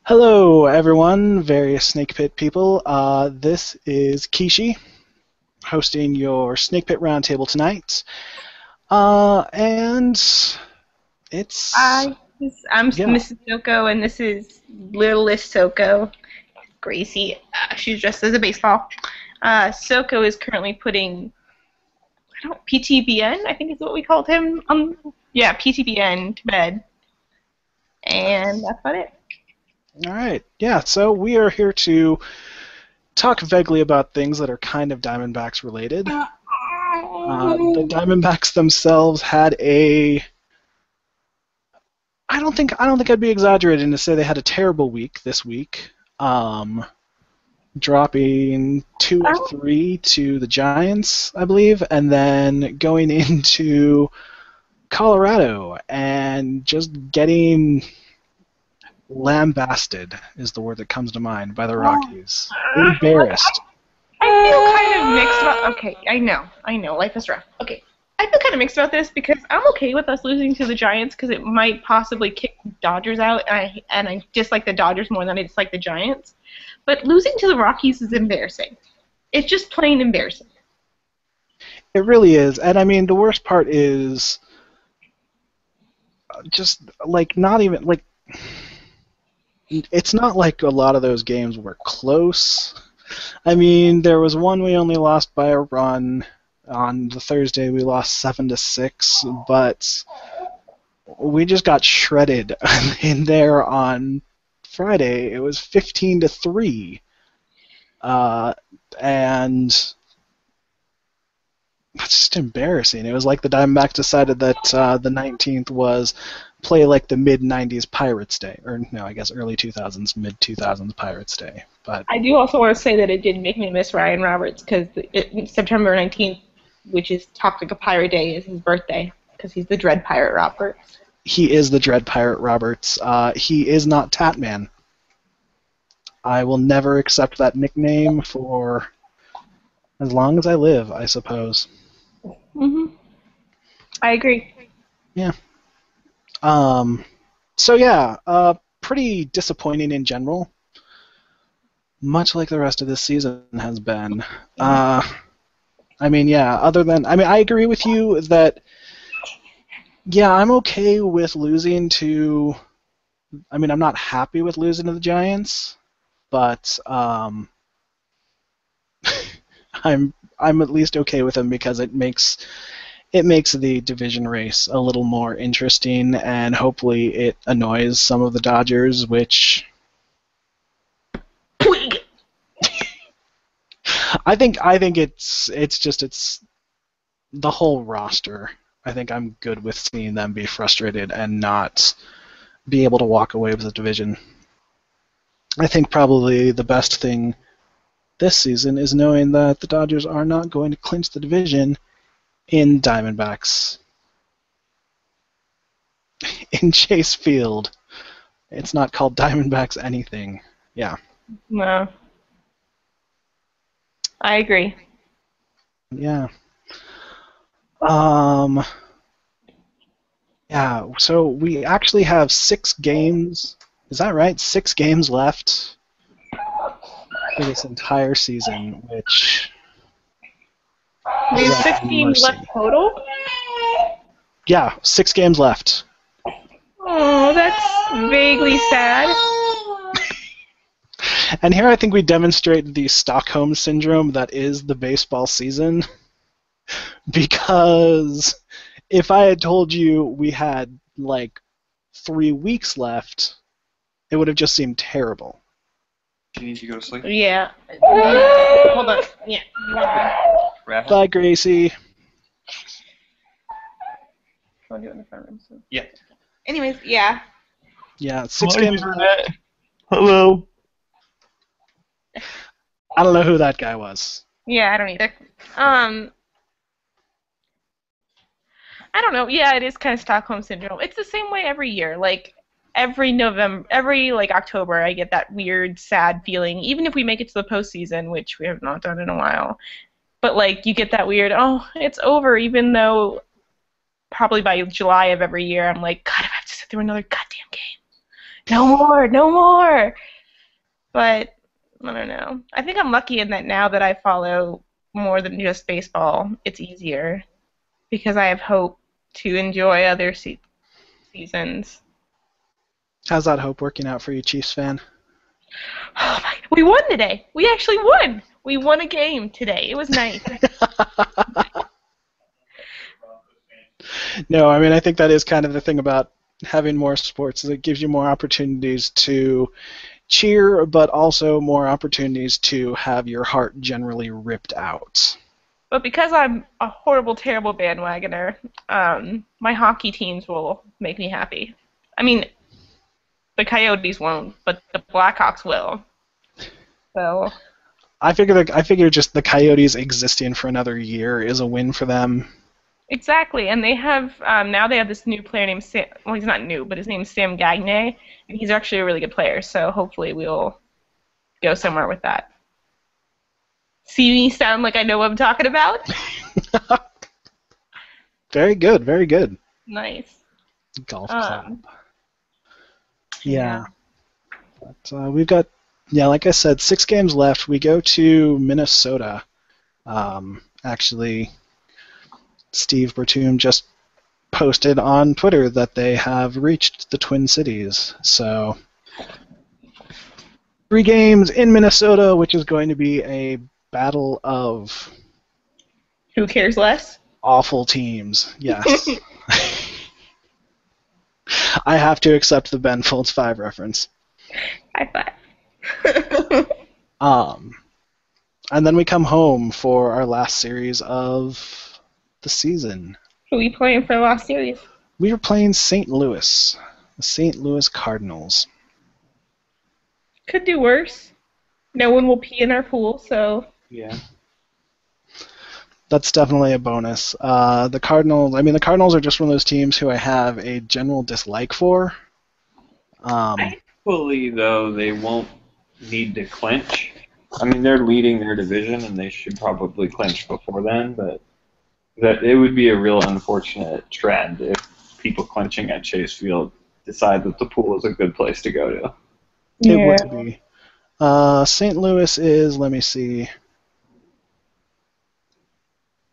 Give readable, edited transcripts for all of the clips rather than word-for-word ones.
Hello, everyone, various Snakepit people. This is Kishi hosting your Snakepit Roundtable tonight. And it's, Hi, I'm yeah, Mrs. Soko, and this is littlest Soko, Gracie. She's dressed as a baseball. Soko is currently putting, I don't PTBN, I think is what we called him. Yeah, PTBN to bed, and that's about it. all right. Yeah, so we are here to talk vaguely about things that are kind of Diamondbacks related. The Diamondbacks themselves had I don't think I'd be exaggerating to say they had a terrible week this week. Dropping 2-3 to the Giants, I believe, and then going into Colorado and just getting lambasted is the word that comes to mind by the Rockies. Embarrassed. I feel kind of mixed about. Okay, I know, life is rough. Okay, I feel kind of mixed about this because I'm okay with us losing to the Giants because it might possibly kick the Dodgers out, and I dislike the Dodgers more than I dislike the Giants. But losing to the Rockies is embarrassing. It's just plain embarrassing. It really is. And I mean, the worst part is just like not even like it's not like a lot of those games were close. I mean, there was one we only lost by a run. On the Thursday, we lost 7-6, but we just got shredded in there on Friday. It was 15-3, and that's just embarrassing. It was like the Diamondbacks decided that the 19th was play like the mid 90s Pirates Day, or no, I guess early 2000s, mid 2000s Pirates Day. But I do also want to say that it did make me miss Ryan Roberts because September 19th, which is Toxic a Pirate Day, is his birthday because he's the Dread Pirate Roberts. he is the Dread Pirate Roberts. He is not Tatman. I will never accept that nickname for as long as I live, I suppose. I agree. Yeah. So yeah, pretty disappointing in general, much like the rest of this season has been. I mean, yeah, I agree with you that, yeah, I'm okay with losing to, I'm not happy with losing to the Giants, but I'm at least okay with them because it makes the division race a little more interesting, and hopefully it annoys some of the Dodgers, which I think it's the whole roster. I think I'm good with seeing them be frustrated and not be able to walk away with the division. I think probably the best thing this season is knowing that the Dodgers are not going to clinch the division in Diamondbacks in Chase Field. It's not called Diamondbacks anything. Yeah. No, I agree. Yeah. Um yeah, so we actually have 6 games. Is that right? 6 games left for this entire season, which We have yeah, 16 mercy. left total. Yeah, 6 games left. Oh, that's vaguely sad. And here I think we demonstrate the Stockholm syndrome that is the baseball season. Because if I had told you we had like 3 weeks left, it would have just seemed terrible. Do you need to go to sleep? Yeah. Hold on. Yeah. Rafa? Bye, Gracie. I'll do it in the front room. So. Yeah. Anyways, yeah. Yeah, 6 Hi, games. Internet. Hello. I don't know who that guy was. Yeah, I don't either. I don't know. Yeah, it is kind of Stockholm syndrome. It's the same way every year. Like every November, every like October, I get that weird, sad feeling. Even if we make it to the postseason, which we have not done in a while, but like you get that weird, oh, it's over. Even though probably by July of every year, I'm like, God, I have to sit through another goddamn game. no more, no more. But I don't know. I think I'm lucky in that now that I follow more than just baseball, it's easier because I have hope to enjoy other seasons. How's that hope working out for you, Chiefs fan? Oh my! We won today. We actually won. We won a game today. It was nice. No, I mean, I think that is kind of the thing about having more sports is it gives you more opportunities to cheer, but also more opportunities to have your heart generally ripped out. But because I'm a horrible, terrible bandwagoner, my hockey teams will make me happy. I mean, the Coyotes won't, but the Blackhawks will. So I figure just the Coyotes existing for another year is a win for them. exactly, and they have now they have this new player named Sam. Well, he's not new, but his name's Sam Gagner, and he's actually a really good player. So hopefully we'll go somewhere with that. See me sound like I know what I'm talking about? Very good, very good. Nice. Golf clap. Yeah. But we've got, like I said, 6 games left. We go to Minnesota. Actually, Steve Bertoom just posted on Twitter that they have reached the Twin Cities. So 3 games in Minnesota, which is going to be a battle of Who cares less? awful teams. Yes. I have to accept the Ben Folds 5 reference. High five. And then we come home for our last series of the season. Who are we playing for the last series? We were playing St. Louis, the St. Louis Cardinals. Could do worse. No one will pee in our pool, so. Yeah. That's definitely a bonus. The Cardinals are just one of those teams who I have a general dislike for. Hopefully, though, they won't need to clinch. I mean, they're leading their division, and they should probably clinch before then, but that it would be a real unfortunate trend if people clinching at Chase Field decide that the pool is a good place to go to. It would be. St. Louis is, let me see.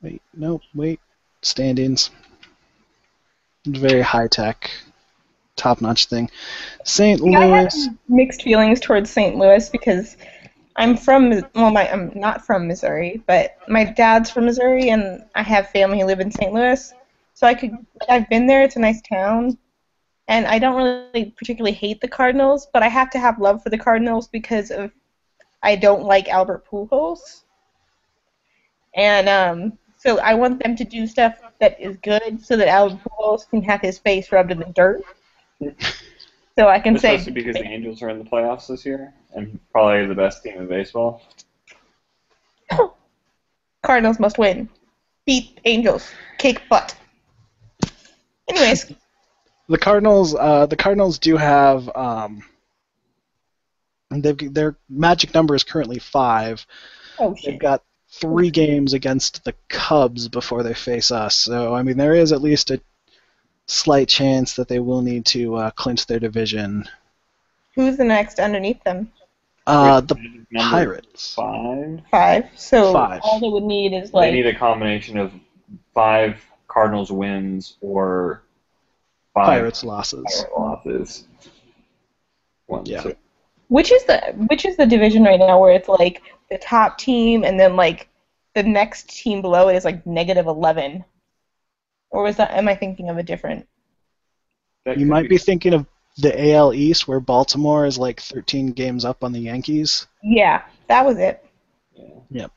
Wait. Standings. Very high-tech, top-notch thing. St. I have Louis. mixed feelings towards St. Louis because I'm not from Missouri, but my dad's from Missouri, and I have family who live in St. Louis. So I've been there. It's a nice town, and I don't really particularly hate the Cardinals, but I have to have love for the Cardinals because I don't like Albert Pujols, and so I want them to do stuff that is good so that Albert Pujols can have his face rubbed in the dirt. So I can say. Especially because the Angels are in the playoffs this year, and probably the best team in baseball. Cardinals must win. Beat Angels. Kick butt. Anyways. The Cardinals do have their magic number is currently 5. Oh shit. They've got 3 games against the Cubs before they face us. So I mean, there is at least a slight chance that they will need to clinch their division. Who's the next underneath them? The Pirates. 5. 5. So 5. all they would need is They need a combination of 5 Cardinals wins or 5 Pirates losses. Pirate losses. Yeah. Which is the division right now where it's like the top team and then like the next team below it is like -11? Or am I thinking of a different? You might be thinking of the AL East where Baltimore is like 13 games up on the Yankees. Yeah, that was it. Yep.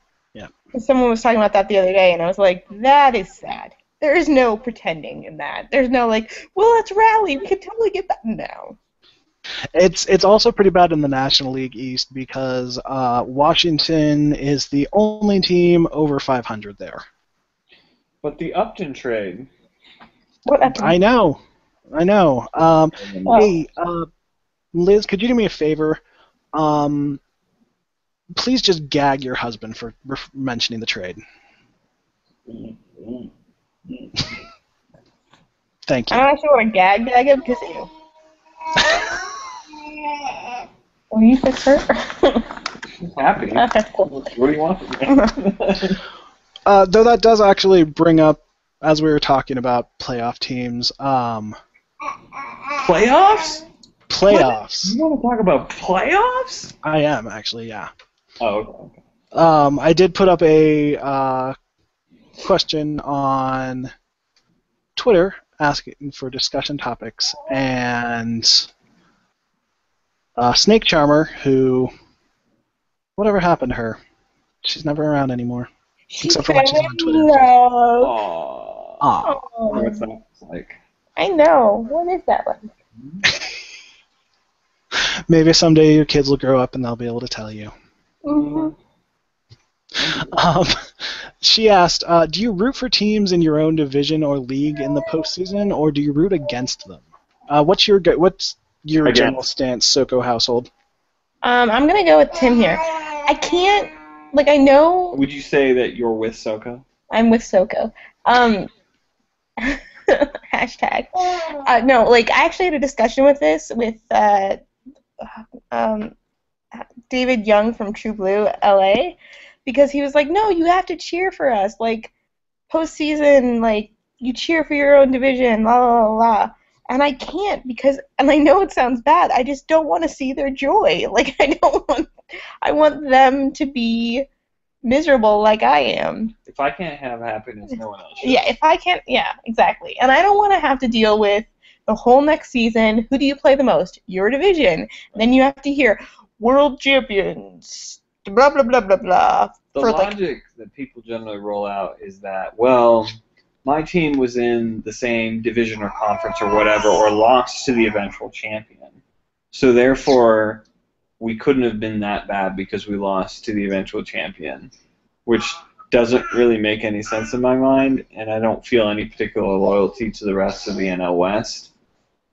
Someone was talking about that the other day, and I was like, that is sad. There is no pretending in that. There's no like, well, let's rally. We can totally get that. No. It's also pretty bad in the National League East because Washington is the only team over 500 there. But the Upton trade. What Upton? I know. Hey, Liz, could you do me a favor? Please just gag your husband for mentioning the trade. Thank you. I don't actually want to gag him because ew. Will you fix her? She's happy. Okay. What do you want from me? Though that does actually bring up, as we were talking about playoff teams, Playoffs? playoffs. You want to talk about playoffs? I am actually, yeah. Oh, okay. I did put up a question on Twitter asking for discussion topics, and Snake Charmer, who, whatever happened to her? She's never around anymore, except for when she's on Twitter. Aww. Aw. What's that like? I know. What is that like? Maybe someday your kids will grow up and they'll be able to tell you. Mm-hmm. She asked, do you root for teams in your own division or league in the postseason, or do you root against them? What's your general stance, Soko household? I'm gonna go with Tim here. I can't, like, I know. Would you say that you're with Soko? I'm with Soko. Hashtag. No, like, I actually had a discussion with this with David Young from True Blue LA, because he was like, no, you have to cheer for us. Like, postseason, like, you cheer for your own division, la la la la. And I can't because, and I know it sounds bad, I just don't want to see their joy. Like, I want them to be miserable like I am. If I can't have happiness, no one else should. Yeah, if I can't, yeah, exactly. And I don't want to have to deal with the whole next season, who do you play the most? Your division. And then you have to hear, world champions, blah, blah, blah, blah, blah. The logic that people generally roll out is that, well, my team was in the same division or conference or whatever, or lost to the eventual champion. So therefore, we couldn't have been that bad because we lost to the eventual champion, which doesn't really make any sense in my mind, and I don't feel any particular loyalty to the rest of the NL West.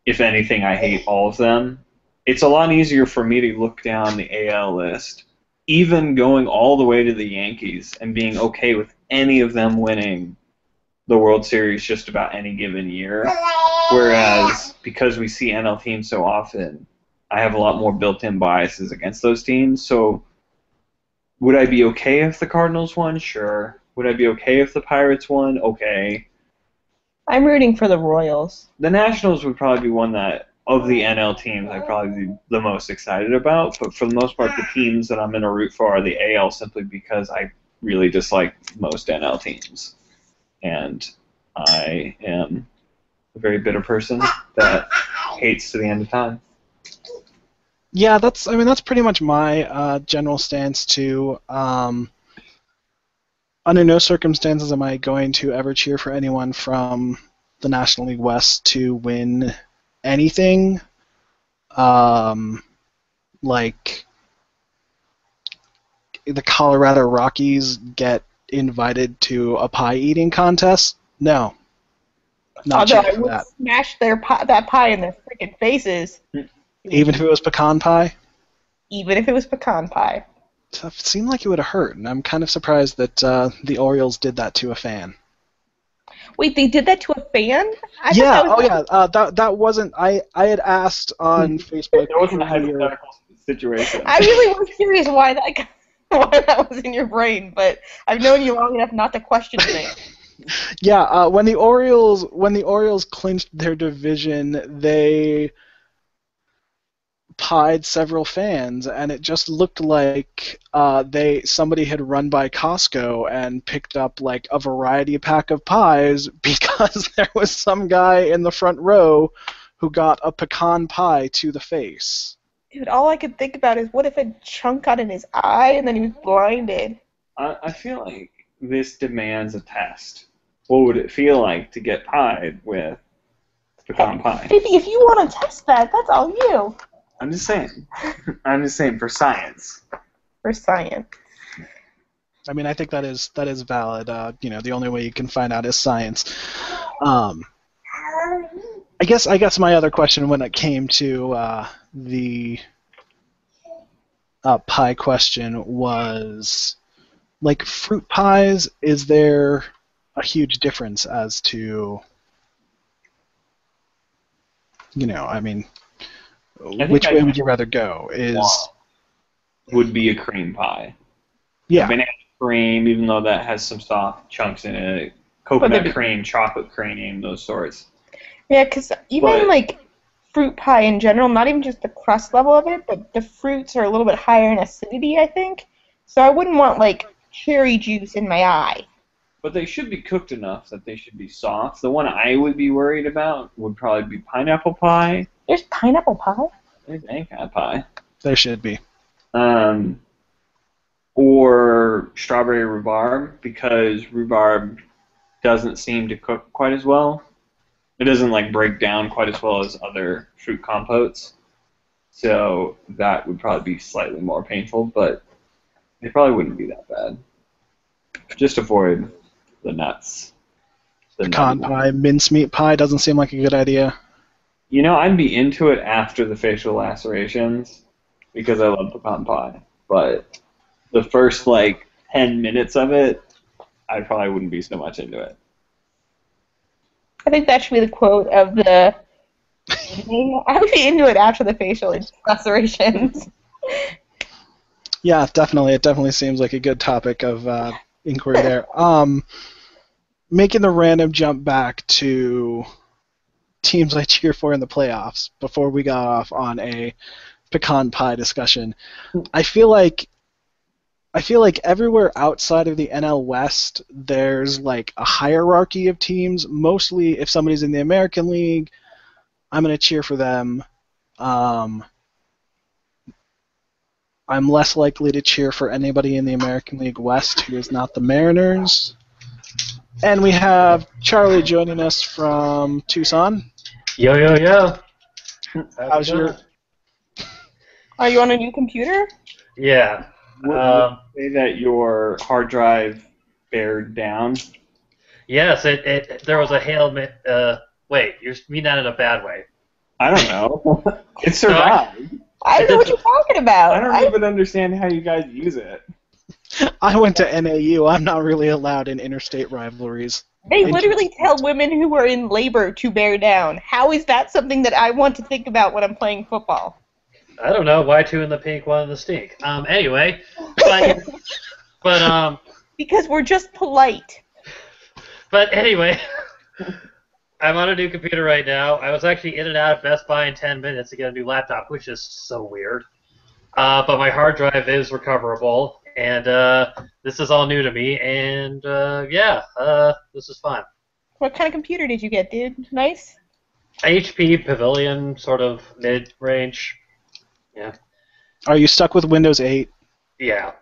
If anything, I hate all of them. It's a lot easier for me to look down the AL list, even going all the way to the Yankees and being okay with any of them winning the World Series just about any given year. Whereas, because we see NL teams so often, I have a lot more built-in biases against those teams. So, would I be okay if the Cardinals won? Sure. Would I be okay if the Pirates won? Okay. I'm rooting for the Royals. The Nationals would probably be one that, of the NL teams, I'd probably be the most excited about. But for the most part, the teams that I'm going to root for are the AL simply because I really dislike most NL teams. And I am a very bitter person that hates to the end of time. Yeah, that's pretty much my general stance too. Under no circumstances am I going to ever cheer for anyone from the National League West to win anything. Like the Colorado Rockies get invited to a pie eating contest? No. Not Although I cheering for would that. smash that pie in their freaking faces. Even if it was pecan pie? Even if it was pecan pie. It seemed like it would have hurt, and I'm kind of surprised that the Orioles did that to a fan. Wait, they did that to a fan? That wasn't. I had asked on Facebook. That wasn't a hypothetical situation. I really was curious why that was in your brain, but I've known you long enough not to question things. Yeah, when the Orioles clinched their division, they pied several fans, and it just looked like somebody had run by Costco and picked up like a variety pack of pies because there was some guy in the front row who got a pecan pie to the face. Dude, all I could think about is what if a chunk got in his eye and then he was blinded? I feel like this demands a test. What would it feel like to get pied with pecan pie? If you want to test that, that's all you. I'm just saying. For science. For science. I mean, I think that is valid. The only way you can find out is science. I guess my other question when it came to the pie question was, like, fruit pies, is there a huge difference as to, which way would you rather go? Would be a cream pie. Yeah. Banana cream, even though that has some soft chunks in it. Coconut cream, chocolate cream, those sorts. Yeah, because even like fruit pie in general, not even just the crust level of it, but the fruits are a little bit higher in acidity, I think. So I wouldn't want like cherry juice in my eye. But they should be cooked enough that they should be soft. The one I would be worried about would probably be pineapple pie. There's pineapple pie? There's any kind of pie. There should be. Or strawberry rhubarb, because rhubarb doesn't seem to cook quite as well. It doesn't like break down quite as well as other fruit compotes. So that would probably be slightly more painful, but it probably wouldn't be that bad. Just avoid the nuts. Pecan pie, mincemeat pie doesn't seem like a good idea. You know, I'd be into it after the facial lacerations because I love pecan pie. But the first, 10 minutes of it, I probably wouldn't be so much into it. I think that should be the quote of the evening. I would be into it after the facial lacerations. Yeah, definitely. It definitely seems like a good topic of inquiry there. Making the random jump back to teams I cheer for in the playoffs before we got off on a pecan pie discussion. I feel like everywhere outside of the NL West, there's a hierarchy of teams. Mostly, if somebody's in the American League, I'm going to cheer for them. I'm less likely to cheer for anybody in the American League West who is not the Mariners. And we have Charlie joining us from Tucson. Yo, yo, yo. How's your... Are you on a new computer? Yeah. Would you say that your hard drive bared down? Yes, there was a hail... wait, you mean that in a bad way? I don't know. It survived. I don't know what you're talking about. I don't even understand how you guys use it. I went to NAU. I'm not really allowed in interstate rivalries. They literally tell women who are in labor to bear down. How is that something that I want to think about when I'm playing football? I don't know. Why two in the pink, one in the stink? Anyway, but because we're just polite. But anyway, I'm on a new computer right now. I was actually in and out of Best Buy in 10 minutes to get a new laptop, which is so weird. But my hard drive is recoverable, and this is all new to me, and this is fun. What kind of computer did you get, dude? Nice? HP Pavilion, sort of mid-range. Yeah. Are you stuck with Windows 8? Yeah.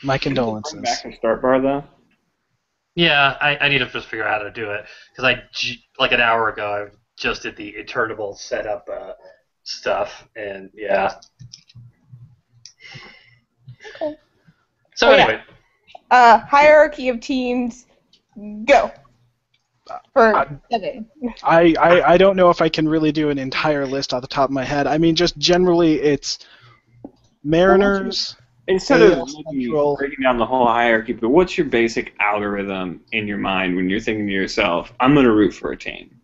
My condolences. Bring back the start bar, though? Yeah, I need to just figure out how to do it, because an hour ago, I just did the Eternable setup stuff, and yeah. Okay. So anyway. Hierarchy of teams, go. For 7. I don't know if I can really do an entire list off the top of my head. I mean, just generally, it's Mariners. Instead of breaking down the whole hierarchy, but what's your basic algorithm in your mind when you're thinking to yourself, I'm going to root for a team?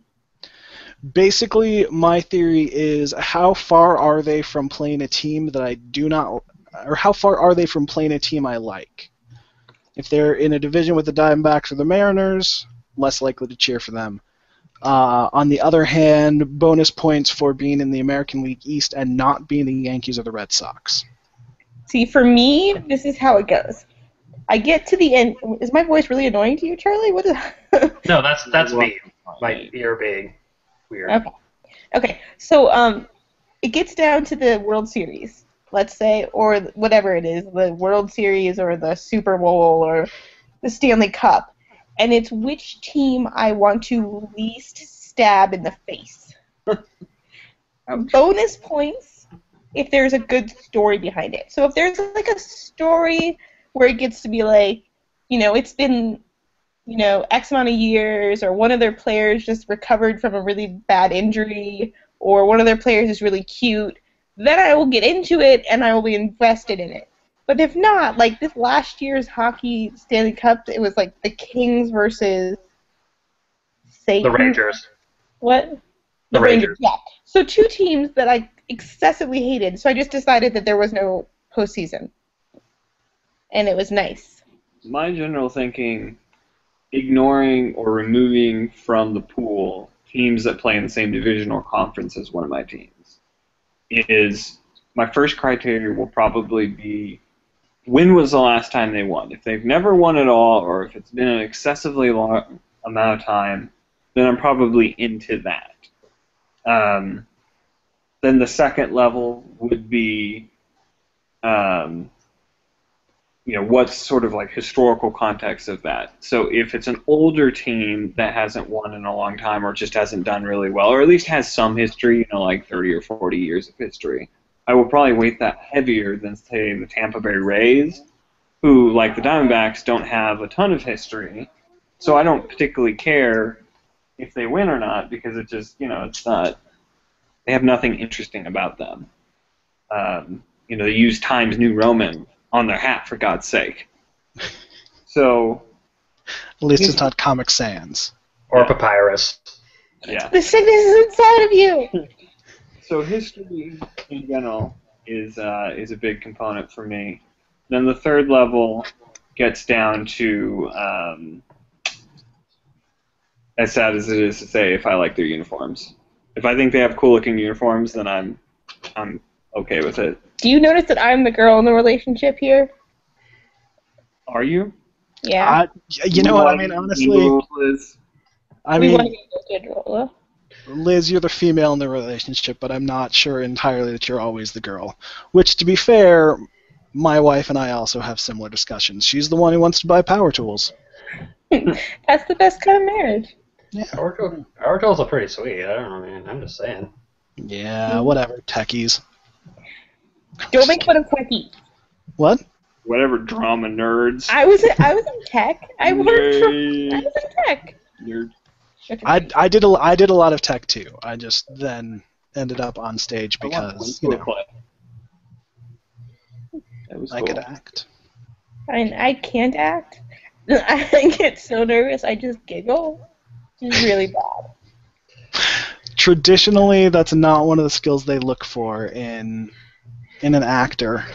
Basically, my theory is how far are they from playing a team that I do not, or how far are they from playing a team I like? If they're in a division with the Diamondbacks or the Mariners, less likely to cheer for them. On the other hand, bonus points for being in the American League East and not being the Yankees or the Red Sox. See, for me, this is how it goes. I get to the end. Is my voice really annoying to you, Charlie? What is? No, that's me. My ear being weird. Okay. So it gets down to the World Series, let's say, or whatever it is, the World Series or the Super Bowl or the Stanley Cup, and it's which team I want to least stab in the face. Bonus points if there's a good story behind it. So if there's a story where it gets to be it's been, X amount of years, or one of their players just recovered from a really bad injury, or one of their players is really cute, then I will get into it and I will be invested in it. But if not, this last year's hockey Stanley Cup, it was the Kings versus Satan. The Rangers. What? The Rangers. Yeah. So 2 teams that I excessively hated. So I just decided that there was no postseason, and it was nice. My general thinking, ignoring or removing from the pool teams that play in the same division or conference as one of my teams, is my first criteria will probably be when was the last time they won. If they've never won at all, or if it's been an excessively long amount of time, then I'm probably into that. Then the second level would be, what's sort of like historical context of that. So if it's an older team that hasn't won in a long time or just hasn't done really well, or at least has some history, like 30 or 40 years of history, I will probably weight that heavier than, say, the Tampa Bay Rays, who, like the Diamondbacks, don't have a ton of history. So I don't particularly care if they win or not, because it just, it's not, they have nothing interesting about them. They use Times New Roman on their hat, for God's sake. So, At least it's not Comic Sans. Or Papyrus. yeah. The sickness is inside of you. So history in general is a big component for me. Then the third level gets down to, as sad as it is to say, if I like their uniforms. If I think they have cool-looking uniforms, then I'm okay with it. Do you notice that I'm the girl in the relationship here? Are you? Yeah. You know what I mean? Honestly, I We want mean, to get a good role. Liz, you're the female in the relationship, but I'm not sure entirely that you're always the girl. Which, to be fair, my wife and I also have similar discussions. She's the one who wants to buy power tools. That's the best kind of marriage. Yeah. Power tools are pretty sweet. I don't know, man. I'm just saying. Yeah, whatever. Techies. Don't make fun of techie. What? Whatever, drama nerds. I was in tech. I was Yay. in tech. Nerd. I did a lot of tech too. I just then ended up on stage because I could act. I can't act. I get so nervous. I just giggle. It's really bad. Traditionally, that's not one of the skills they look for in an actor.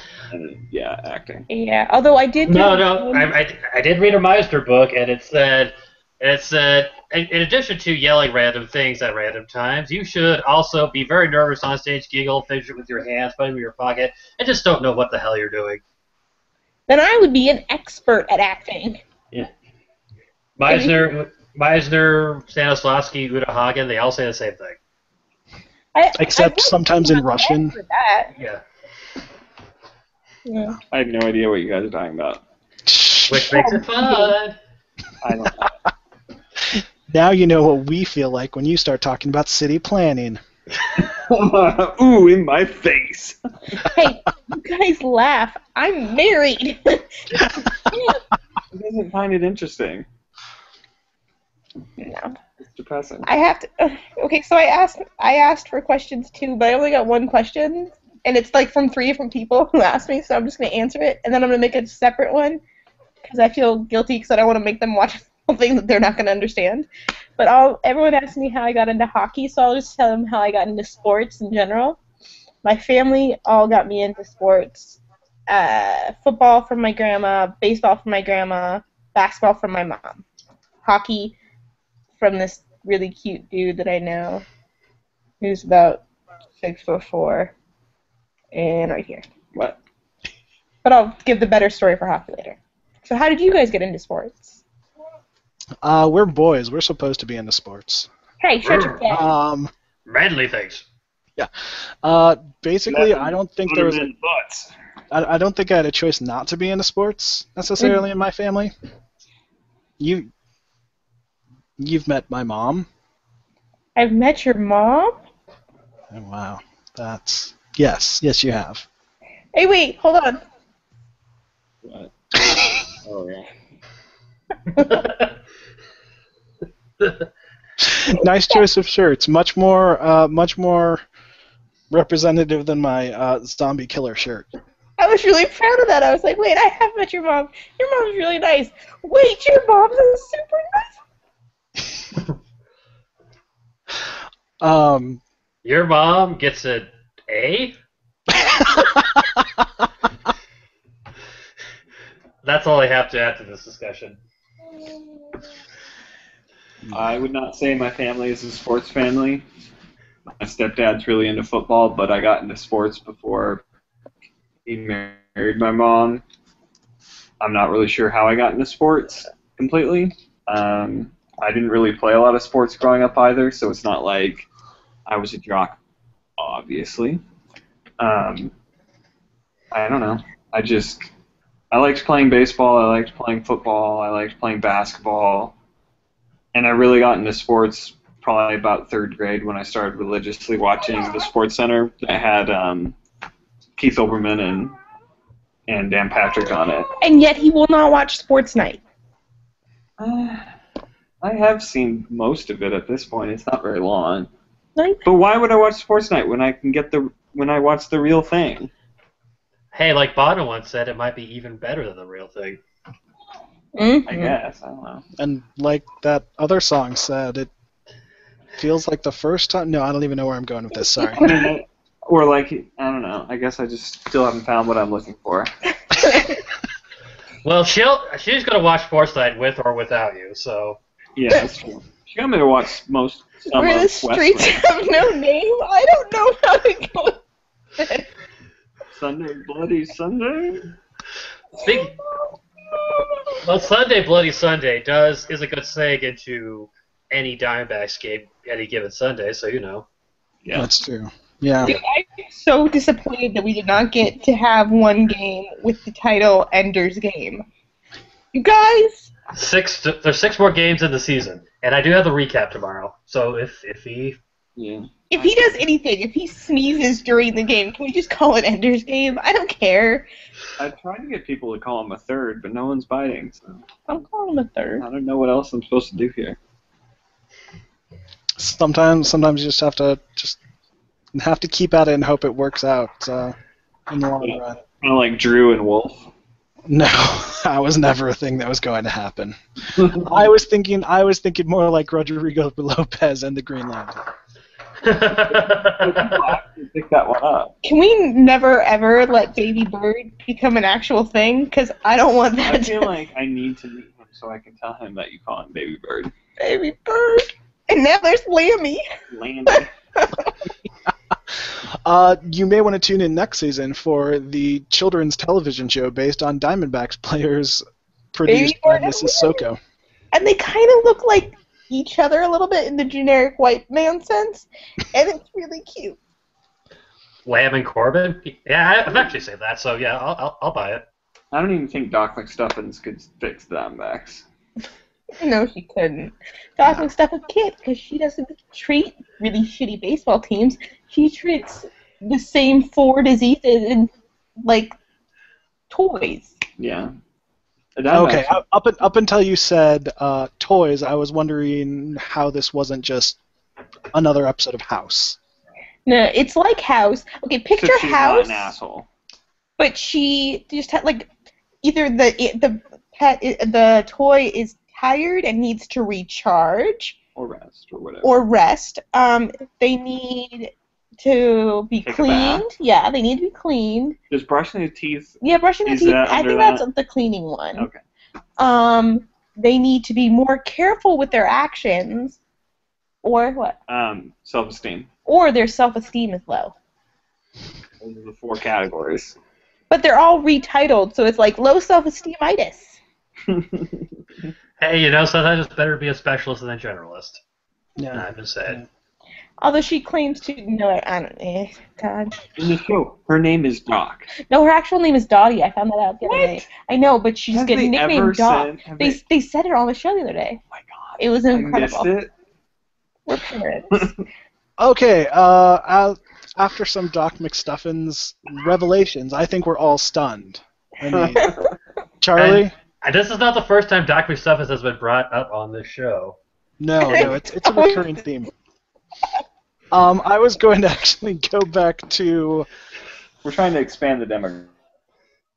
Yeah, acting. Yeah, although I did. No. I did read a Meister book, and it said in addition to yelling random things at random times, you should also be very nervous on stage, giggle, fidget with your hands, put them in your pocket, and just don't know what the hell you're doing. Then I would be an expert at acting. Yeah. Meisner, Stanislavski, Uta Hagen, they all say the same thing. Except sometimes in Russian. For that. Yeah. Yeah. I have no idea what you guys are talking about. Which makes it fun. I don't know. Now you know what we feel like when you start talking about city planning. Ooh, in my face. Hey, you guys laugh. I'm married. Who doesn't find it interesting? No. It's depressing. I have to. Okay, so I asked for questions too, but I only got one question, and it's like from 3 different people who asked me. So I'm just gonna answer it, and then I'm gonna make a separate one because I feel guilty because I don't want to make them watch something that they're not gonna understand. But everyone asked me how I got into hockey, so I'll just tell them how I got into sports in general. My family all got me into sports. Football from my grandma, baseball from my grandma, basketball from my mom, hockey from this really cute dude that I know who's about 6'4" and right here. What? But I'll give the better story for hockey later. So how did you guys get into sports? We're boys. We're supposed to be into sports. Hey, shut your face. Manly things. Basically, I don't think there was. Butts. I don't think I had a choice not to be into sports necessarily in my family. You've met my mom. I've met your mom? Oh, wow, yes, you have. Hey, wait, hold on. What? Oh yeah. Nice choice of shirts. Much more representative than my zombie killer shirt. I was really proud of that. I was like, wait, I have met your mom. Your mom's really nice. Wait, your mom's super nice. Um, Your mom gets an A? That's all I have to add to this discussion. I would not say my family is a sports family. My stepdad's really into football, but I got into sports before he married my mom. I'm not really sure how I got into sports completely. I didn't really play a lot of sports growing up either, so it's not like I was a jock, obviously. I don't know. I liked playing baseball, I liked playing football, I liked playing basketball, and I really got into sports probably about third grade when I started religiously watching the Sports Center that had Keith Olbermann and Dan Patrick on it. And yet he will not watch Sports Night. I have seen most of it at this point. It's not very long. Like, But why would I watch Sports Night when I watch the real thing? Hey, like Bono once said, it might be even better than the real thing. mm-hmm. I guess. I don't know. and like that other song said, it feels like the first time. No, I don't even know where I'm going with this. Sorry. Or like, I don't know. I guess I just still haven't found what I'm looking for. Well, she's going to watch Sports Night with or without you, so... Yeah, that's true. She got me to watch some Where of the streets Westworld. have no name. I don't know how to go. Sunday, Bloody Sunday. Speaking... Well, Sunday, Bloody Sunday is a good seg into any Diamondbacks game any given Sunday, so you know. Yeah. That's true. Yeah. Dude, I'm so disappointed that we did not get to have one game with the title Ender's Game. You guys, There's 6 more games in the season, and I do have the recap tomorrow. So if he Yeah. if he does anything, if he sneezes during the game, can we just call it Ender's Game? I don't care. I tried to get people to call him a third, but no one's biting, so I'm calling him a third. I don't know what else I'm supposed to do here. Sometimes you just have to keep at it and hope it works out in the long run. Kind of like Drew and Wolf. No, that was never a thing that was going to happen. I was thinking more like Rodrigo Lopez and the Green Lantern. Pick that one up. Can we never ever let Baby Bird become an actual thing? Because I don't want that I feel to like I need to meet him so I can tell him that you call him Baby Bird. Baby Bird. And now there's Lammy. Landy. You may want to tune in next season for the children's television show based on Diamondbacks players produced Baby by Bird and Mrs. Soko. And they kind of look like each other a little bit in the generic white man sense, and it's really cute. Lamb and Corbin? Yeah, I've actually said that, so yeah, I'll buy it. I don't even think Doc McStuffins could fix the Diamondbacks. No, she couldn't. Doc McStuffins can't because she doesn't treat really shitty baseball teams. She treats the same 4 diseases in, like, toys. Yeah. Okay, up until you said toys, I was wondering how this wasn't just another episode of House. No, it's like House. Okay, picture She's House, not an asshole. but she just had, like, either the toy is tired and needs to recharge, Or rest, or whatever. or rest. They need to be Take a cleaned. bath. Yeah, they need to be cleaned. Does brushing his teeth... Yeah, brushing the Is teeth. that I under think that? that's the cleaning one. Okay. They need to be more careful with their actions, or what? Self-esteem. Or their self-esteem is low. Those are the 4 categories. But they're all retitled, so it's like low self-esteemitis. Hey, you know, sometimes it's better to be a specialist than a generalist. Yeah. I'm just saying. Although she claims to know, I don't. God. In the show, her name is Doc. No, her actual name is Dottie. I found that out the other day. I know, but she's Have getting they ever nicknamed Doc. said- have They said it on the show the other day. Oh my god. It was I incredible. missed it. We're parents. Okay, after some Doc McStuffins revelations, I think we're all stunned. I mean, Charlie? And this is not the first time Doc McStuffins has been brought up on this show. No, it's a recurring theme. I was going to actually go back to We're trying to expand the demographic.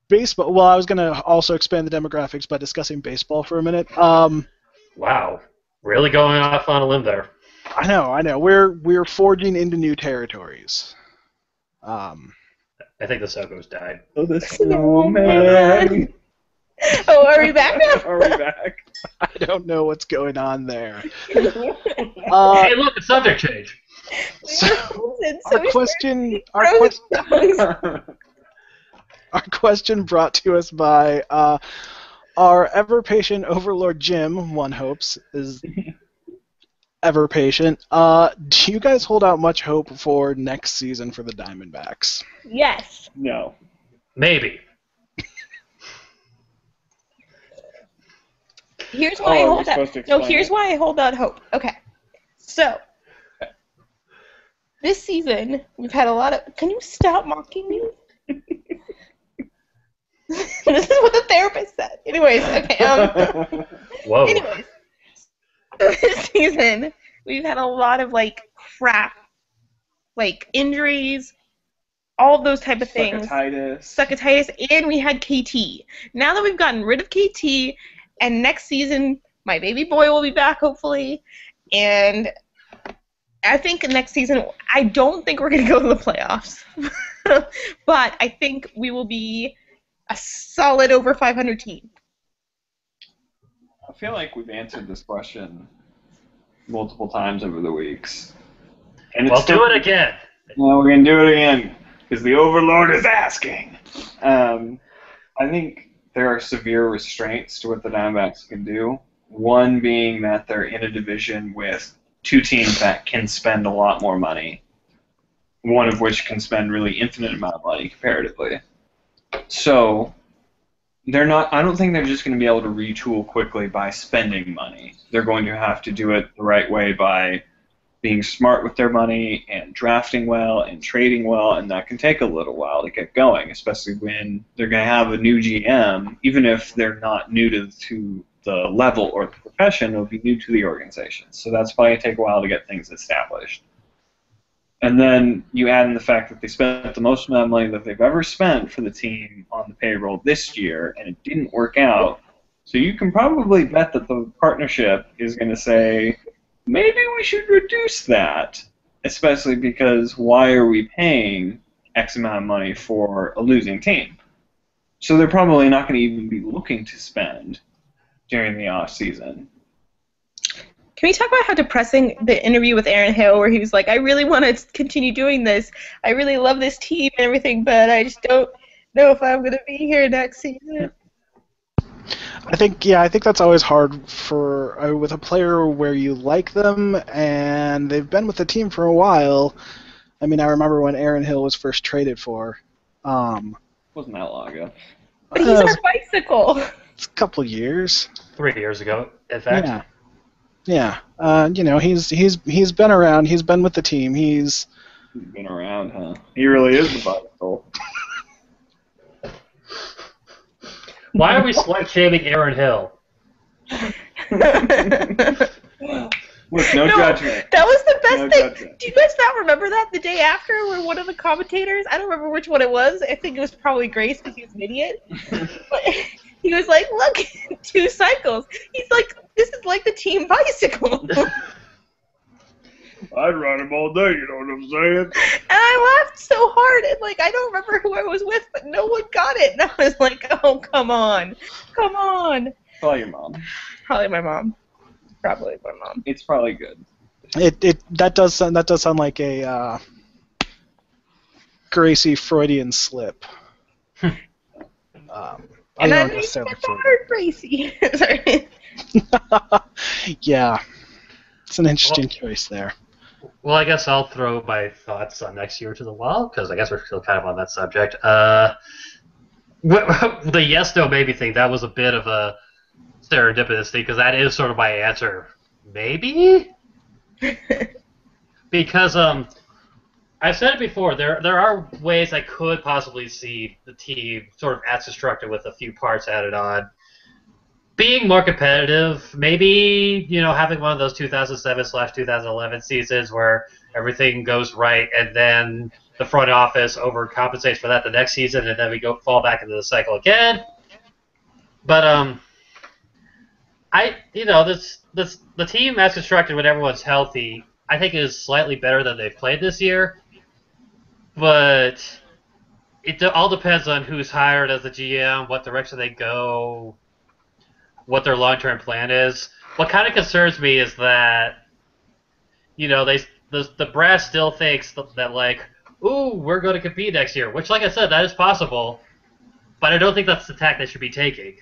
baseball. Well, I was going to also expand the demographics by discussing baseball for a minute. Wow. Really going off on a limb there. I know. We're forging into new territories. I think the Soko's died. Oh, the snowman. Oh, are we back now? Are we back? I don't know what's going on there. Hey, look, it's subject change. Our question brought to us by our ever-patient Overlord Jim, one hopes, is ever-patient. Do you guys hold out much hope for next season for the Diamondbacks? Yes. No. Maybe. Here's why I hold out. No, here's why I hold out hope. Okay. So, this season, we've had a lot of... Can you stop mocking me? This is what the therapist said. Anyways, okay. Whoa. Anyways, this season, we've had a lot of, crap. Injuries, all of those type of things. Succatitis, and we had KT. Now that we've gotten rid of KT, and next season, my baby boy will be back, hopefully, and I think next season, I don't think we're going to go to the playoffs, but I think we will be a solid over 500 team. I feel like we've answered this question multiple times over the weeks. And Well, do it again. Well, we're going to do it again, because the Overlord is asking. I think there are severe restraints to what the Diamondbacks can do. One being that they're in a division with two teams that can spend a lot more money, one of which can spend really infinite amount of money comparatively. So they're not. I don't think they're just going to be able to retool quickly by spending money. They're going to have to do it the right way by being smart with their money and drafting well and trading well, and that can take a little while to get going, especially when they're going to have a new GM. Even if they're not new to the level or the profession, they'll be new to the organization. So that's probably going to take a while to get things established. And then you add in the fact that they spent the most amount of money that they've ever spent for the team on the payroll this year, and it didn't work out. So you can probably bet that the partnership is going to say, maybe we should reduce that, especially because why are we paying X amount of money for a losing team? So they're probably not going to even be looking to spend during the off season. Can we talk about how depressing the interview with Aaron Hill, where he was like, I really want to continue doing this. I really love this team and everything, but I just don't know if I'm going to be here next season. I think that's always hard for with a player where you like them and they've been with the team for a while. I mean, I remember when Aaron Hill was first traded for. Wasn't that long ago? But he's our bicycle. It's a couple years. 3 years ago, in fact. Yeah. He's been around. He's been with the team. He's been around, huh? He really is the bicycle. Why are we slut-shaming Aaron Hill? Look, no judgment. That was the best thing. Judgment. Do you guys not remember that the day after where one of the commentators, I don't remember which one it was, I think it was probably Grace because he was an idiot, but he was like, look, 2 cycles. He's like, this is like the team bicycle. I'd ride him all day, you know what I'm saying? And I laughed so hard, and I don't remember who I was with, but no one got it. And I was like, oh, come on. Probably your mom. Probably my mom. Probably my mom. It's probably good. That does sound like a Gracie Freudian slip. And I didn't even get the word Gracie. Sorry. Yeah. It's an interesting choice there. Well, I guess I'll throw my thoughts on next year to the wall, because I guess we're still kind of on that subject. The yes, no, maybe thing, that was a bit of a serendipitous thing, because that is sort of my answer. Maybe? Because I've said it before, there are ways I could possibly see the team sort of as constructed with a few parts added on. Being more competitive, maybe, having one of those 2007/2011 seasons where everything goes right and then the front office overcompensates for that the next season and then we fall back into the cycle again. But the team as constructed when everyone's healthy, I think is slightly better than they've played this year, but it all depends on who's hired as the GM, what direction they go, what their long-term plan is. What kind of concerns me is that, the brass still thinks that like, ooh, we're going to compete next year, which, like I said, that is possible, but I don't think that's the tack they should be taking.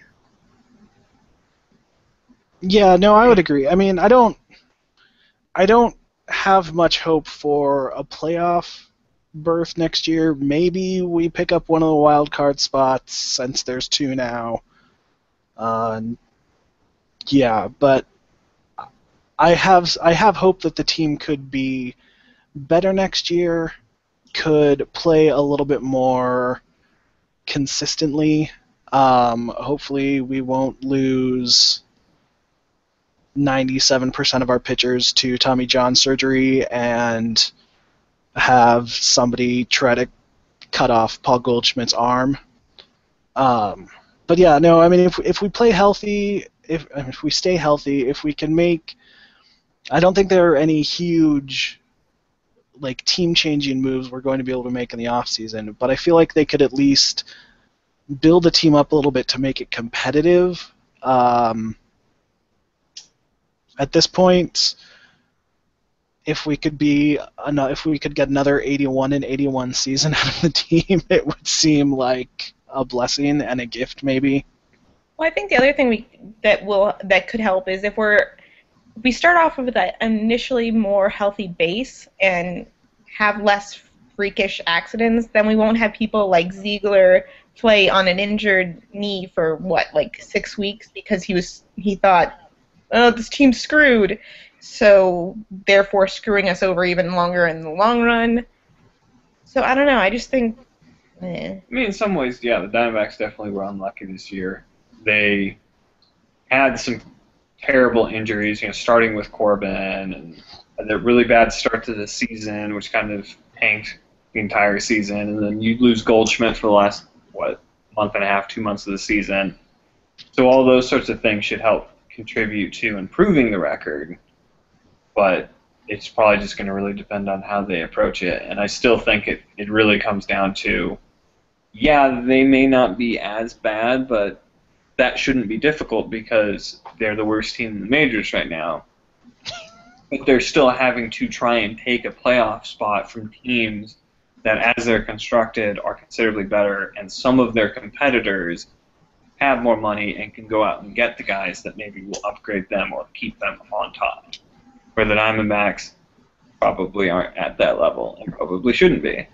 Yeah, no, I would agree. I mean, I don't have much hope for a playoff berth next year. Maybe we pick up one of the wild card spots since there's 2 now. Yeah, but I have hope that the team could be better next year, could play a little bit more consistently. Hopefully we won't lose 97% of our pitchers to Tommy John surgery and have somebody try to cut off Paul Goldschmidt's arm. But yeah, no, I mean, if we play healthy, if we stay healthy, if we can make, I don't think there are any huge like team-changing moves we're going to be able to make in the offseason, but I feel like they could at least build the team up a little bit to make it competitive. At this point, if we could get another 81-81 season out of the team, it would seem like a blessing and a gift, maybe. Well, I think the other thing that could help is if we start off with that initially more healthy base and have less freakish accidents, then we won't have people like Ziegler play on an injured knee for 6 weeks because he thought, oh, this team's screwed, so therefore screwing us over even longer in the long run. So I don't know. I just think. I mean, in some ways, yeah, the Diamondbacks definitely were unlucky this year. They had some terrible injuries, starting with Corbin, and a really bad start to the season, which kind of tanked the entire season. And then you lose Goldschmidt for the last, month and a half, 2 months of the season. So all those sorts of things should help contribute to improving the record. But it's probably just going to really depend on how they approach it. And I still think it really comes down to, yeah, they may not be as bad, but that shouldn't be difficult because they're the worst team in the majors right now. But they're still having to try and take a playoff spot from teams that, as they're constructed, are considerably better, and some of their competitors have more money and can go out and get the guys that maybe will upgrade them or keep them on top. Where the Diamondbacks probably aren't at that level and probably shouldn't be.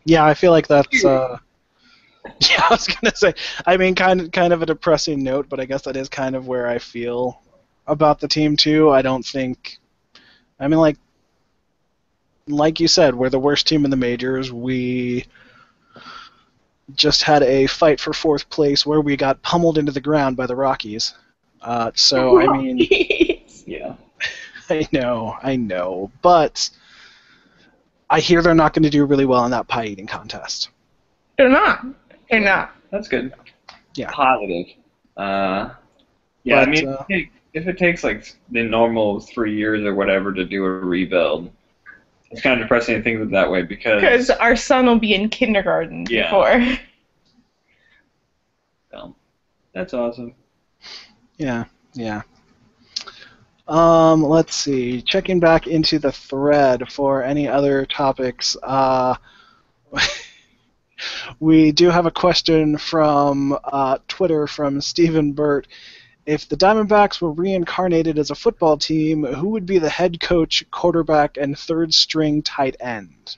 Yeah, I feel like that's. Yeah, I was gonna say. I mean, kind of a depressing note, but I guess that is kind of where I feel about the team too. I don't think. I mean, like you said, we're the worst team in the majors. We just had a fight for 4th place where we got pummeled into the ground by the Rockies. So I mean, yeah, I know, but I hear they're not going to do really well in that pie eating contest. They're not. That's good. Yeah. Positive. Yeah, but, I mean, if it takes like the normal 3 years or whatever to do a rebuild, it's kind of depressing to think of it that way because our son will be in kindergarten before. Well, that's awesome. Yeah. Let's see. Checking back into the thread for any other topics. We do have a question from Twitter from Stephen Burt. If the Diamondbacks were reincarnated as a football team, who would be the head coach, quarterback, and third-string tight end?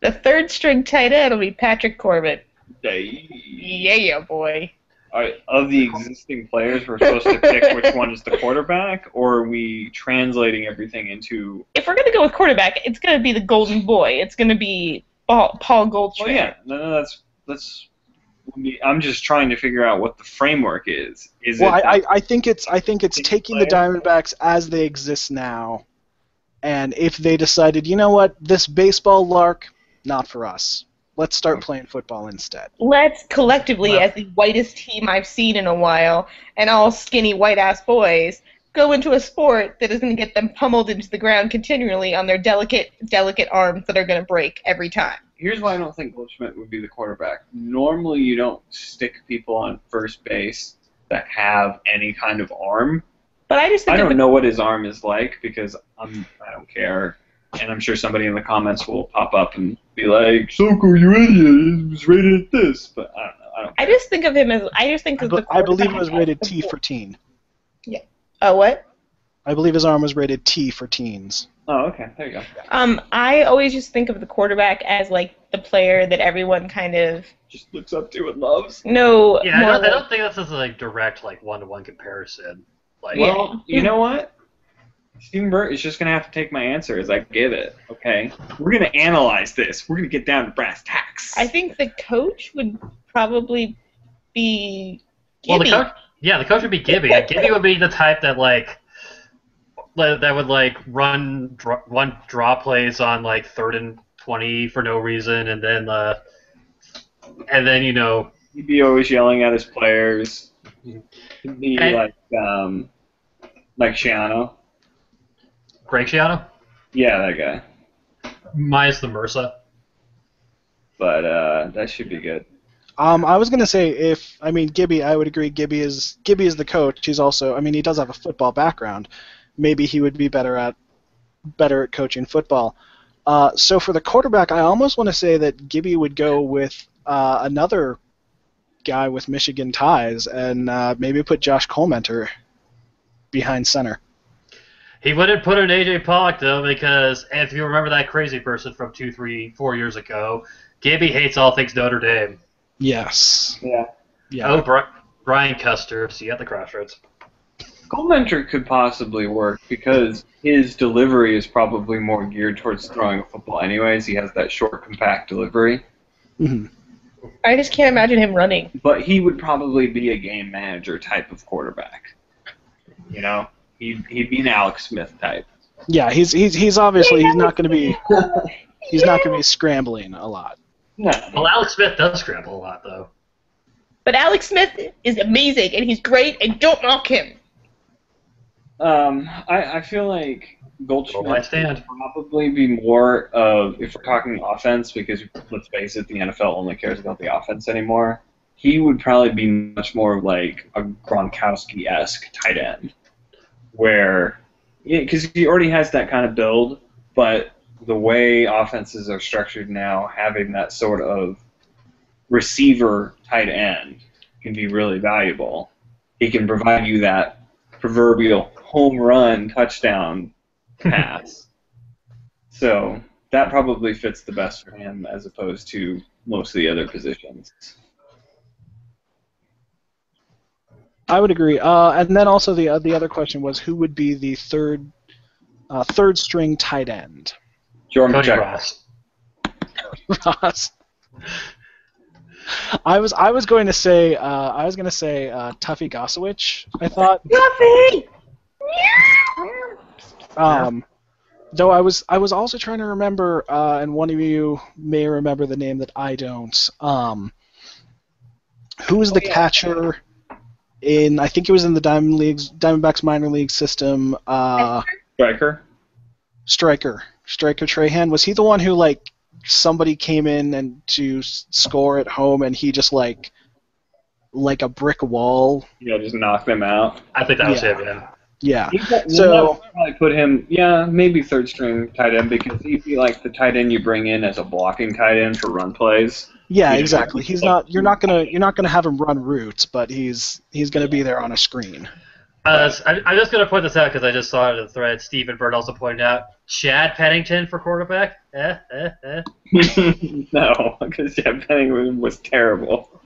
The third-string tight end will be Patrick Corbett. Hey. Yeah, boy. Of the existing players, we're supposed to pick which one is the quarterback, or are we translating everything into... If we're going to go with quarterback, it's going to be the golden boy. It's going to be Paul Goldschmidt. Well, yeah. No, that's... I'm just trying to figure out what the framework is. I think it's taking the Diamondbacks as they exist now, and if they decided, you know what, this baseball lark, not for us. Let's start playing football instead. Let's collectively, as the whitest team I've seen in a while, and all skinny white-ass boys, go into a sport that is going to get them pummeled into the ground continually on their delicate arms that are going to break every time. Here's why I don't think Goldschmidt would be the quarterback. Normally, you don't stick people on first base that have any kind of arm. But I just think I don't know what his arm is like because I don't care. And I'm sure somebody in the comments will pop up and be like, Soko, you idiot, it was rated at this. But I don't know. I just think of him as, I believe it was rated T for teen. Yeah. Oh, what? I believe his arm was rated T for teens. Oh, okay. There you go. I always just think of the quarterback as, like, the player that everyone kind of... Just looks up to and loves. No. Yeah, I don't think this is a direct, like, one-to-one comparison. Like, well, you know what? Stephen Burt is just going to have to take my answer as I give it, okay? We're going to analyze this. We're going to get down to brass tacks. I think the coach would probably be the Gibby. coach would be Gibby. Gibby would be the type that, like, that would, like, run draw plays on, like, 3rd and 20 for no reason, and then, you know... He'd be always yelling at his players. He'd be like Shiano. Greg Schiano? Yeah, that guy. Minus the MRSA. But that should be good. I was gonna say Gibby. I would agree. Gibby is the coach. He's also. He does have a football background. Maybe he would be better at coaching football. So for the quarterback, I almost want to say that Gibby would go with another guy with Michigan ties and maybe put Josh Colementer behind center. He wouldn't put in A.J. Pollock, though, because if you remember that crazy person from 2, 3, 4 years ago, Gibby hates all things Notre Dame. Yes. Yeah. Oh, Brian Custer. See you at the crossroads. Colementer could possibly work because his delivery is probably more geared towards throwing a football anyways. He has that short, compact delivery. Mm-hmm. I just can't imagine him running. But he would probably be a game manager type of quarterback. You know? He'd be an Alex Smith type. Yeah, he's obviously he's not going to be scrambling a lot. No. Well, Alex Smith does scramble a lot, though. But Alex Smith is amazing, and he's great, and don't knock him. I feel like Goldschmidt would probably be more of, if we're talking offense, because let's face it, the NFL only cares about the offense anymore. He would probably be much more like a Gronkowski-esque tight end. Where, because he already has that kind of build, but the way offenses are structured now, having that sort of receiver tight end can be really valuable. He can provide you that proverbial home run touchdown pass. So that probably fits the best for him as opposed to most of the other positions. I would agree. And then also the other question was who would be the third string tight end? Jordan Ross. Ross. I was going to say Tuffy Gosowicz. I thought. Tuffy. Though I was also trying to remember, and one of you may remember the name that I don't. Who was the catcher? I think it was in the Diamondbacks minor league system. Striker Trahan. Was he the one who somebody came in and to score at home and he just like a brick wall? Yeah, just knocked them out. I think that was him. Yeah. Yeah. So probably put him, maybe third string tight end because he'd be like the tight end you bring in as a blocking tight end for run plays. Yeah, exactly. He's not. You're not gonna have him run routes, but he's gonna be there on a screen. I'm just gonna point this out because I just saw it in the thread. Stephen Bird also pointed out Chad Pennington for quarterback. No, because Chad Pennington was terrible.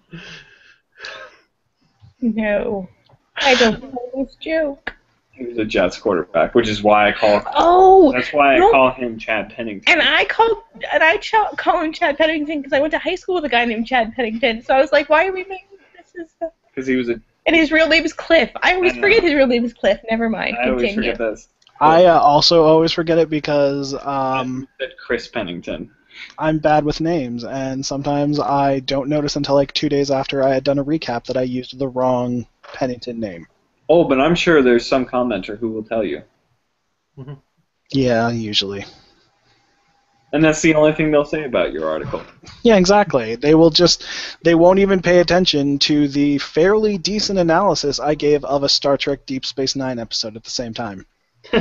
No, I don't know this joke. He was a Jets quarterback, which is why I call. Oh, that's why I call him Chad Pennington. And I call him Chad Pennington because I went to high school with a guy named Chad Pennington. So I was like, why are we making this? Because he was a. And his real name is Cliff. I always forget his real name is Cliff. Never mind. I always forget this. I also always forget it because. Said Chris Pennington. I'm bad with names, and sometimes I don't notice until like 2 days after I had done a recap that I used the wrong Pennington name. Oh, but I'm sure there's some commenter who will tell you. Mhm. Yeah, usually. And that's the only thing they'll say about your article. Yeah, exactly. They won't even pay attention to the fairly decent analysis I gave of a Star Trek Deep Space Nine episode at the same time. We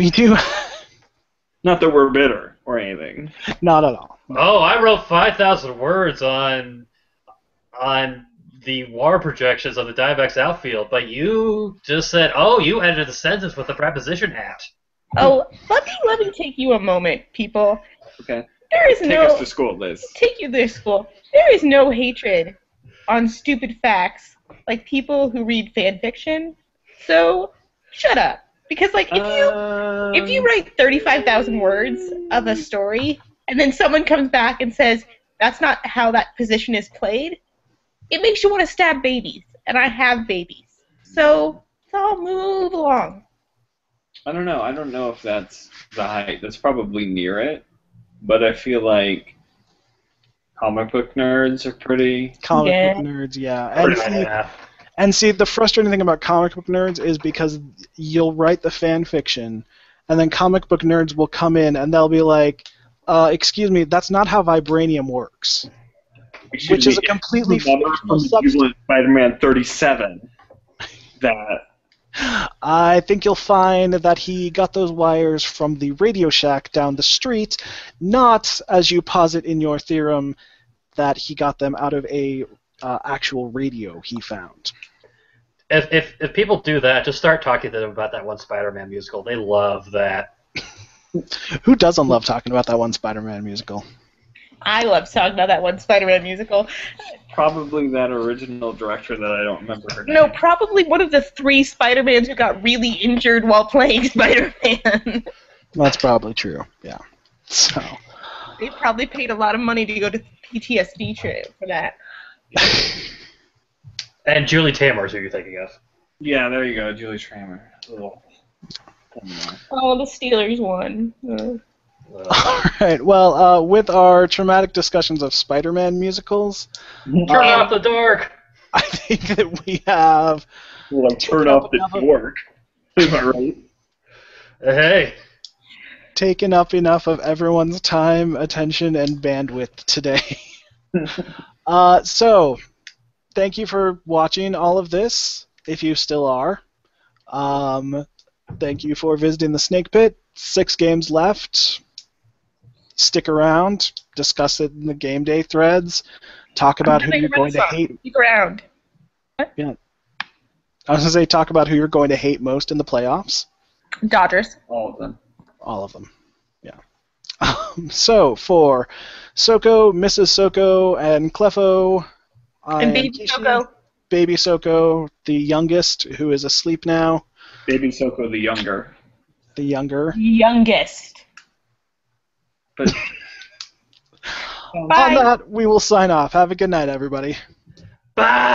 do Not that we're bitter or anything. not at all. Oh, I wrote 5,000 words on the war projections of the DBacks outfield, but you just said, "Oh, you ended the sentence with a preposition at." Oh, let me take you a moment, people. Okay. There is Take no us to school, Liz. take you to school. There is no hatred on stupid facts like people who read fan fiction. So shut up. Because like if you write 35,000 words of a story and then someone comes back and says that's not how that position is played, it makes you want to stab babies, and I have babies. So I'll move along. I don't know. I don't know if that's the height. That's probably near it. But I feel like comic book nerds are pretty... Comic Yeah. book nerds, yeah. Yeah. And see, the frustrating thing about comic book nerds is because you'll write the fan fiction, and then comic book nerds will come in and they'll be like, excuse me, that's not how vibranium works. Which is a completely number fictional from the substance. Jubilant Spider-Man 37 that... I think you'll find that he got those wires from the Radio Shack down the street, not, as you posit in your theorem, that he got them out of a actual radio he found. If people do that, just start talking to them about that one Spider-Man musical. They love that. Who doesn't love talking about that one Spider-Man musical? I love talking about that one Spider-Man musical. Probably that original director that I don't remember her name. No, probably one of the 3 Spider-Mans who got really injured while playing Spider-Man. That's probably true, yeah. So, They probably paid a lot of money to go to PTSD trip for that. And Julie Taymor is who you're thinking of. Yeah, there you go, Julie Schramer. Ugh. Oh, the Steelers won. all right. Well, with our traumatic discussions of Spider-Man musicals, Turn off the dork! I think that we have Well, turn off the dork. Am I right? Hey. taken up enough of everyone's time, attention, and bandwidth today. So, thank you for watching all of this, if you still are. Thank you for visiting the Snakepit. 6 games left. Stick around. Discuss it in the game day threads. Talk about who you're going to hate. Stick around. I was going to say talk about who you're going to hate most in the playoffs. Dodgers. All of them. All of them. Yeah. So, for Soko, Mrs. Soko, and Clefo, I And am Baby Kishi, Soko. Baby Soko, the youngest, who is asleep now. Baby Soko the younger. The younger. Youngest. But Bye. On that, we will sign off. Have a good night, everybody. Bye!